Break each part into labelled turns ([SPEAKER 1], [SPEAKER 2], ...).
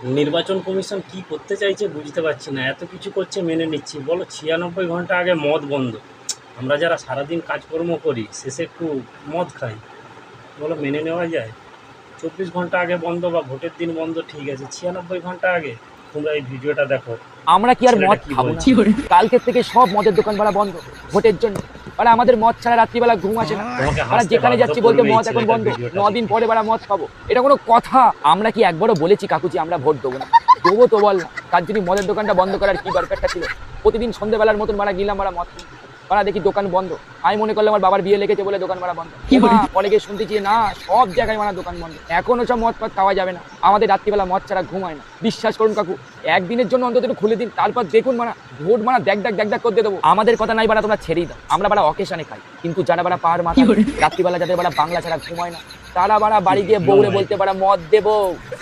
[SPEAKER 1] নির্বাচন কমিশন কি করতে চাইছে বুঝতে পারছি না। এত কিছু করছে মেনে নিচ্ছি, বলো 96 ঘন্টা আগে মদ বন্ধ। আমরা যারা সারাদিন কাজকর্ম করি শেষে একটু মদ খাই, বলো মেনে নেওয়া যায়? 24 ঘন্টা আগে বন্ধ বা ভোটের দিন বন্ধ, ঠিক আছে, 96 ঘন্টা আগে। তোমরা এই ভিডিওটা দেখো,
[SPEAKER 2] আমরা কি আর
[SPEAKER 1] ছেলেটা
[SPEAKER 2] মদ
[SPEAKER 1] কি
[SPEAKER 2] খাবো না?
[SPEAKER 1] বলছে।
[SPEAKER 2] কালকের থেকে সব মদের দোকান ভাড়া বন্ধ ভোটের জন্য। মানে আমাদের মদ ছাড়া রাত্রিবেলা ঘুম আসে না।
[SPEAKER 1] তোমাকে
[SPEAKER 2] আমরা
[SPEAKER 1] হাসতে
[SPEAKER 2] যেখানে
[SPEAKER 1] বাধ্য
[SPEAKER 2] যাচ্ছি বলতে
[SPEAKER 1] করবে এই
[SPEAKER 2] মদ এখন
[SPEAKER 1] ছেলেটার
[SPEAKER 2] বন্ধ,
[SPEAKER 1] ভিডিওটা
[SPEAKER 2] 9 দিন পরে বাড়া মদ খাবো, এটা কোনো কথা? আমরা কি একবারও বলেছি কাকুজি আমরা ভোট দেবো না? দেবো তো বল না। তার জন্য মদের দোকানটা বন্ধ করার কি দরকারটা ছিল? প্রতিদিন সন্ধ্যেবেলার মতন মারা গেলাম মারা মদ কিনতে। মারা দেখি দোকান বন্ধ। আমি মনে করলাম আমার বাবার বিয়ে লেগেছে বলে দোকান মারা বন্ধ। পরে গিয়ে শুনতেছি না, সব জায়গায় মারা দোকান বন্ধ। এখনো সব মদ পাত খাওয়া যাবে না। আমাদের রাত্রিবেলা মদ ছাড়া ঘুম হয় না। বিশ্বাস করুন কাকু, একদিনের জন্য অন্তত একটু খুলে দিন, তারপর দেখুন মারা ভোট মারা দেখ করতে দেবো। আমাদের কথা নাই বাড়া, তোমরা ছেড়েই দাও। আমরা বাড়া অকেশনে খাই, কিন্তু যারা বাড়া পাহাড় মাথা রাত্রিবেলা যাদের বাড়া বাংলা ছাড়া ঘুমায় না, তারা বাড়া বাড়ি গিয়ে বউরে বলতে পারা মদ দেবো,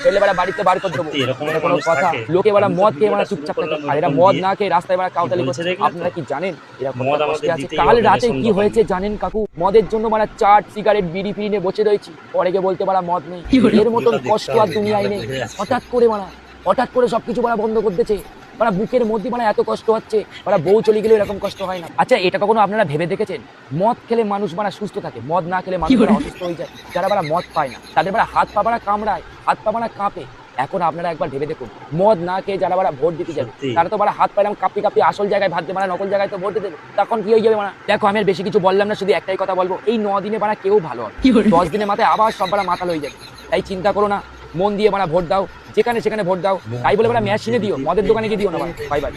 [SPEAKER 2] ছেলে বাড়া বাড়িতে বার করে দেবো।
[SPEAKER 1] এরকম
[SPEAKER 2] এটা কোনো
[SPEAKER 1] মানুষ
[SPEAKER 2] কথা?
[SPEAKER 1] থাকে?
[SPEAKER 2] লোকে বাড়া
[SPEAKER 1] আমি তো
[SPEAKER 2] মদ খেয়ে
[SPEAKER 1] ভিডিওটা
[SPEAKER 2] মারা
[SPEAKER 1] শুরু
[SPEAKER 2] চুপচাপ
[SPEAKER 1] করলাম
[SPEAKER 2] থাকে, আর এরা
[SPEAKER 1] এরকম
[SPEAKER 2] মদ
[SPEAKER 1] দিয়ে।
[SPEAKER 2] না খেয়ে রাস্তায় বাড়া কাউতালি
[SPEAKER 1] বলছে
[SPEAKER 2] করছে।
[SPEAKER 1] দেখলে তো?
[SPEAKER 2] আপনারা কি জানেন এরা
[SPEAKER 1] মদ
[SPEAKER 2] কতটা
[SPEAKER 1] আমাদের
[SPEAKER 2] কষ্টে আছে?
[SPEAKER 1] দিতেই
[SPEAKER 2] কাল
[SPEAKER 1] হবে,
[SPEAKER 2] রাতে
[SPEAKER 1] রেশন
[SPEAKER 2] কি
[SPEAKER 1] দোকান
[SPEAKER 2] হয়েছে
[SPEAKER 1] দিয়ে।
[SPEAKER 2] জানেন কাকু? মদের জন্য মারা চাট সিগারেট বিড়ি ফিরি নিয়ে বসে রয়েছি, পরে গিয়ে বলতে পারা মদ নেই। এর মতন
[SPEAKER 1] ভিডিওটা
[SPEAKER 2] কষ্ট
[SPEAKER 1] দেখতে
[SPEAKER 2] আর
[SPEAKER 1] হবে,
[SPEAKER 2] দুনিয়ায়
[SPEAKER 1] নাহলে
[SPEAKER 2] নেই।
[SPEAKER 1] বোঝা যাচ্ছে।
[SPEAKER 2] হঠাৎ করে সবকিছু মারা বন্ধ করে দিয়েছে। মারা বুকের মধ্যে মারা এত কষ্ট হচ্ছে, মারা বউ চলে গেলে এরকম কষ্ট হয় না। আচ্ছা, এটা কখনো আপনারা ভেবে দেখেছেন? মদ খেলে মানুষ মারা সুস্থ থাকে, মদ না খেলে মানুষ মারা অসুস্থ হয়ে যায়। যারা মারা মদ পায় না তাদের মারা হাত পা মারা কামড়ায়, হাত পা মারা কাঁপে। এখন আপনারা একবার ভেবে দেখুন, মদ না খেয়ে যারা মারা ভোট দিতে যাবে,
[SPEAKER 1] সত্যি।
[SPEAKER 2] তারা তো মারা হাত পাইলাম কাঁপি কাঁপি আসল জায়গায় ভাবতে মারা নকল জায়গায় তো ভোট দিতে দেবে, তখন কি হয়ে যাবে মারা? দেখো, আমি আর বেশি কিছু বললাম না, শুধু একটাই কথা বলবো, এই 9 দিনে মারা কেউ ভালো হবে, 10 দিনের মাথায় আবার সব মারা মাতাল হয়ে যাবে। তাই চিন্তা করো না, মন দিয়ে মারা ভোট দাও, যেখানে সেখানে ভোট দাও। তাই বলে মারা মেশিনে দিও, মদের দোকানে গিয়ে দিও না। Bye bye.